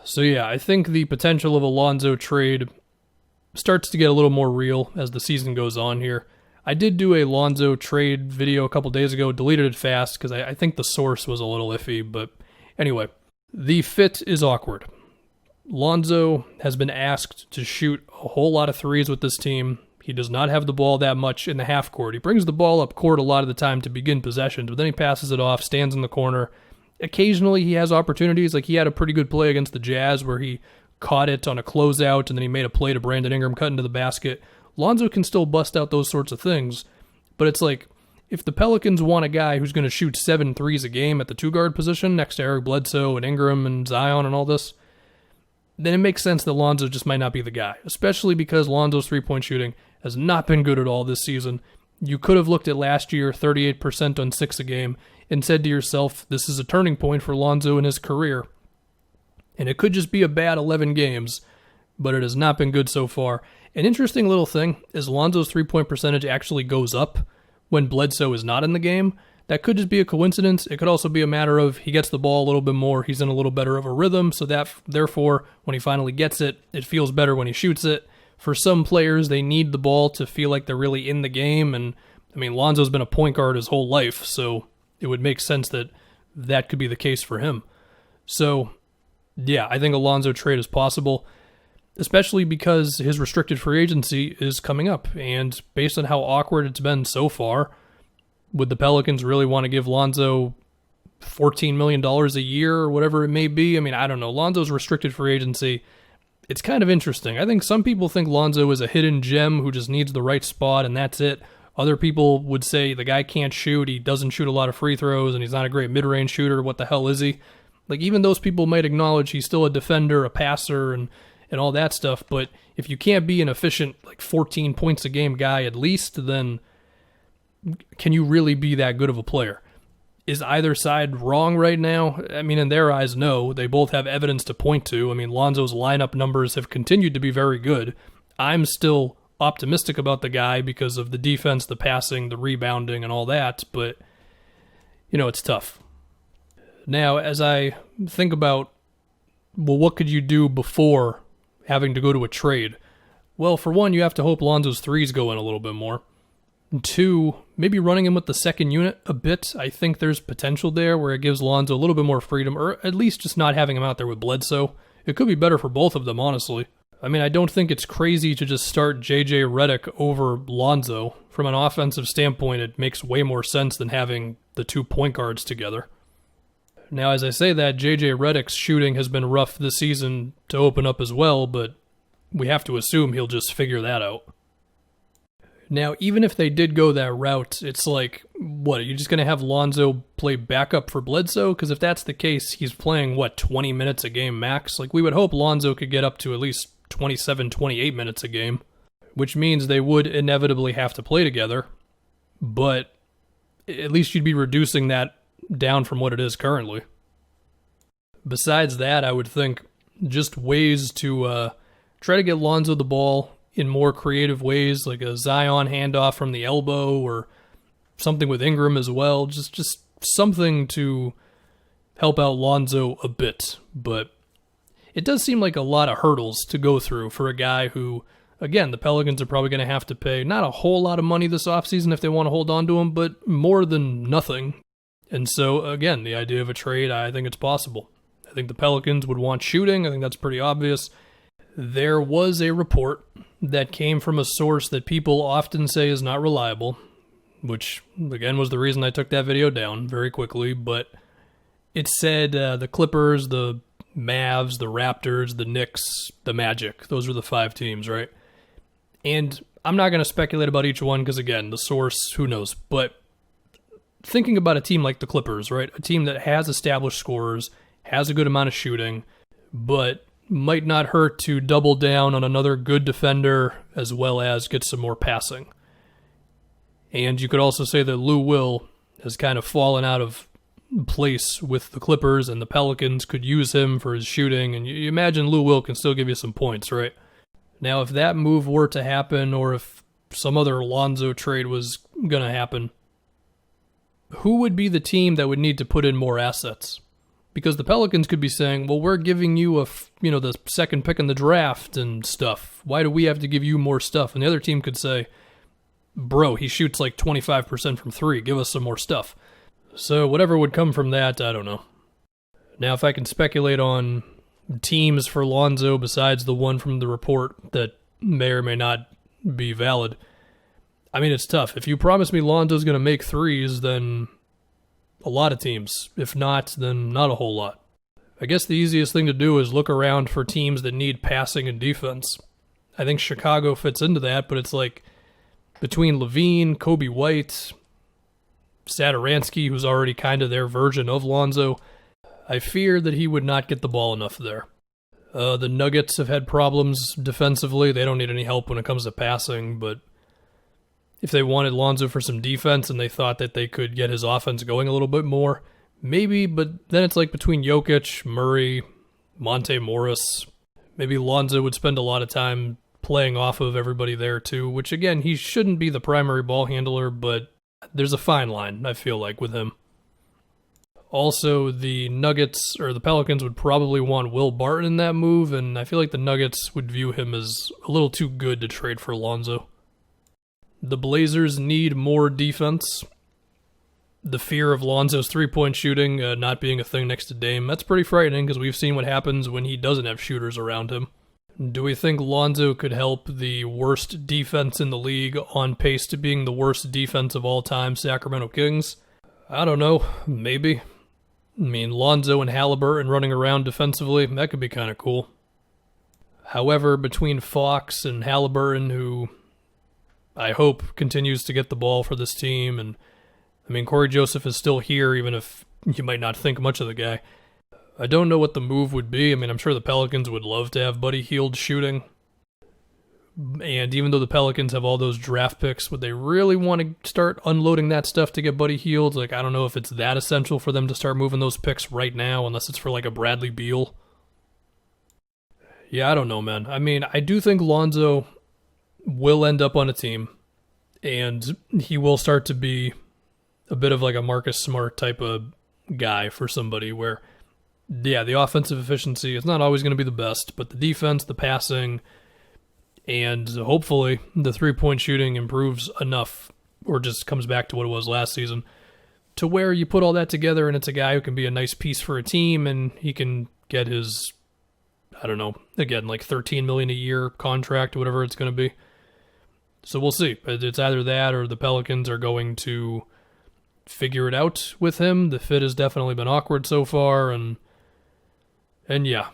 So yeah, I think the potential of a Lonzo trade starts to get a little more real as the season goes on here. I did do a Lonzo trade video a couple days ago, deleted it fast because I think the source was a little iffy, but anyway, the fit is awkward. Lonzo has been asked to shoot a whole lot of threes with this team. He does not have the ball that much in the half court. He brings the ball up court a lot of the time to begin possessions, but then he passes it off, stands in the corner. Occasionally he has opportunities, like he had a pretty good play against the Jazz where he caught it on a closeout and then he made a play to Brandon Ingram cut into the basket. Lonzo can still bust out those sorts of things, but it's like, if the Pelicans want a guy who's going to shoot 7 threes a game at the two-guard position next to Eric Bledsoe and Ingram and Zion and all this, then it makes sense that Lonzo just might not be the guy, especially because Lonzo's three-point shooting has not been good at all this season. You could have looked at last year, 38% on 6 a game, and said to yourself, this is a turning point for Lonzo in his career. And it could just be a bad 11 games, but it has not been good so far. An interesting little thing is Lonzo's three-point percentage actually goes up when Bledsoe is not in the game. That could just be a coincidence. It could also be a matter of he gets the ball a little bit more, he's in a little better of a rhythm, so that therefore, when he finally gets it, it feels better when he shoots it. For some players, they need the ball to feel like they're really in the game, and I mean, Lonzo's been a point guard his whole life, so it would make sense that that could be the case for him. So, yeah, I think a Lonzo trade is possible, especially because his restricted free agency is coming up, and based on how awkward it's been so far, would the Pelicans really want to give Lonzo $14 million a year or whatever it may be? I mean, I don't know. Lonzo's restricted free agency, it's kind of interesting. I think some people think Lonzo is a hidden gem who just needs the right spot and that's it. Other people would say the guy can't shoot, he doesn't shoot a lot of free throws, and he's not a great mid-range shooter. What the hell is he? Like, even those people might acknowledge he's still a defender, a passer, and all that stuff, but if you can't be an efficient, like 14 points a game guy at least, then can you really be that good of a player? Is either side wrong right now? I mean, in their eyes, no. They both have evidence to point to. I mean, Lonzo's lineup numbers have continued to be very good. I'm still optimistic about the guy because of the defense, the passing, the rebounding, and all that, but, you know, it's tough. Now, as I think about, well, what could you do before having to go to a trade? Well, for one, you have to hope Lonzo's threes go in a little bit more. And two, maybe running him with the second unit a bit. I think there's potential there where it gives Lonzo a little bit more freedom, or at least just not having him out there with Bledsoe. It could be better for both of them, honestly. I mean, I don't think it's crazy to just start J.J. Redick over Lonzo. From an offensive standpoint, it makes way more sense than having the two point guards together. Now, as I say that, J.J. Redick's shooting has been rough this season to open up as well, but we have to assume he'll just figure that out. Now, even if they did go that route, it's like, what, are you just going to have Lonzo play backup for Bledsoe? Because if that's the case, he's playing, 20 minutes a game max? Like, we would hope Lonzo could get up to at least 27, 28 minutes a game, which means they would inevitably have to play together, but at least you'd be reducing that down from what it is currently. Besides that, I would think just ways to try to get Lonzo the ball in more creative ways, like a Zion handoff from the elbow or something with Ingram as well. Just something to help out Lonzo a bit. But it does seem like a lot of hurdles to go through for a guy who, again, the Pelicans are probably going to have to pay not a whole lot of money this offseason if they want to hold on to him, but more than nothing. And so, again, the idea of a trade, I think it's possible. I think the Pelicans would want shooting. I think that's pretty obvious. There was a report that came from a source that people often say is not reliable, which, again, was the reason I took that video down very quickly, but it said the Clippers, the Mavs, the Raptors, the Knicks, the Magic. Those are the 5 teams, right? And I'm not going to speculate about each one because, again, the source, who knows? But thinking about a team like the Clippers, right? A team that has established scorers, has a good amount of shooting, but might not hurt to double down on another good defender as well as get some more passing. And you could also say that Lou Will has kind of fallen out of place with the Clippers, and the Pelicans could use him for his shooting, and you imagine Lou Will can still give you some points, right? Now, if that move were to happen, or if some other Lonzo trade was going to happen, who would be the team that would need to put in more assets? Because the Pelicans could be saying, well, we're giving you the second pick in the draft and stuff. Why do we have to give you more stuff? And the other team could say, bro, he shoots like 25% from three. Give us some more stuff. So whatever would come from that, I don't know. Now, if I can speculate on teams for Lonzo besides the one from the report that may or may not be valid, I mean, it's tough. If you promise me Lonzo's going to make threes, then a lot of teams. If not, then not a whole lot. I guess the easiest thing to do is look around for teams that need passing and defense. I think Chicago fits into that, but it's like between Levine, Kobe White, Satoransky, who's already kind of their version of Lonzo, I fear that he would not get the ball enough there. The Nuggets have had problems defensively. They don't need any help when it comes to passing, but if they wanted Lonzo for some defense and they thought that they could get his offense going a little bit more, maybe, but then it's like between Jokic, Murray, Monte Morris, maybe Lonzo would spend a lot of time playing off of everybody there too, which again, he shouldn't be the primary ball handler, but there's a fine line, I feel like, with him. Also, the Nuggets, or the Pelicans, would probably want Will Barton in that move, and I feel like the Nuggets would view him as a little too good to trade for Lonzo. The Blazers need more defense. The fear of Lonzo's three-point shooting not being a thing next to Dame, that's pretty frightening because we've seen what happens when he doesn't have shooters around him. Do we think Lonzo could help the worst defense in the league on pace to being the worst defense of all time, Sacramento Kings? I don't know, maybe. I mean, Lonzo and Halliburton running around defensively, that could be kind of cool. However, between Fox and Halliburton, who I hope continues to get the ball for this team, and I mean, Corey Joseph is still here, even if you might not think much of the guy. I don't know what the move would be. I mean, I'm sure the Pelicans would love to have Buddy Hield shooting. And even though the Pelicans have all those draft picks, would they really want to start unloading that stuff to get Buddy Hield? Like, I don't know if it's that essential for them to start moving those picks right now, unless it's for like a Bradley Beal. Yeah, I don't know, man. I mean, I do think Lonzo will end up on a team, and he will start to be a bit of like a Marcus Smart type of guy for somebody where, yeah, the offensive efficiency is not always going to be the best, but the defense, the passing, and hopefully the three-point shooting improves enough, or just comes back to what it was last season, to where you put all that together and it's a guy who can be a nice piece for a team, and he can get his, I don't know, again, like $13 million a year contract, whatever it's going to be. So we'll see. It's either that or the Pelicans are going to figure it out with him. The fit has definitely been awkward so far, and yeah,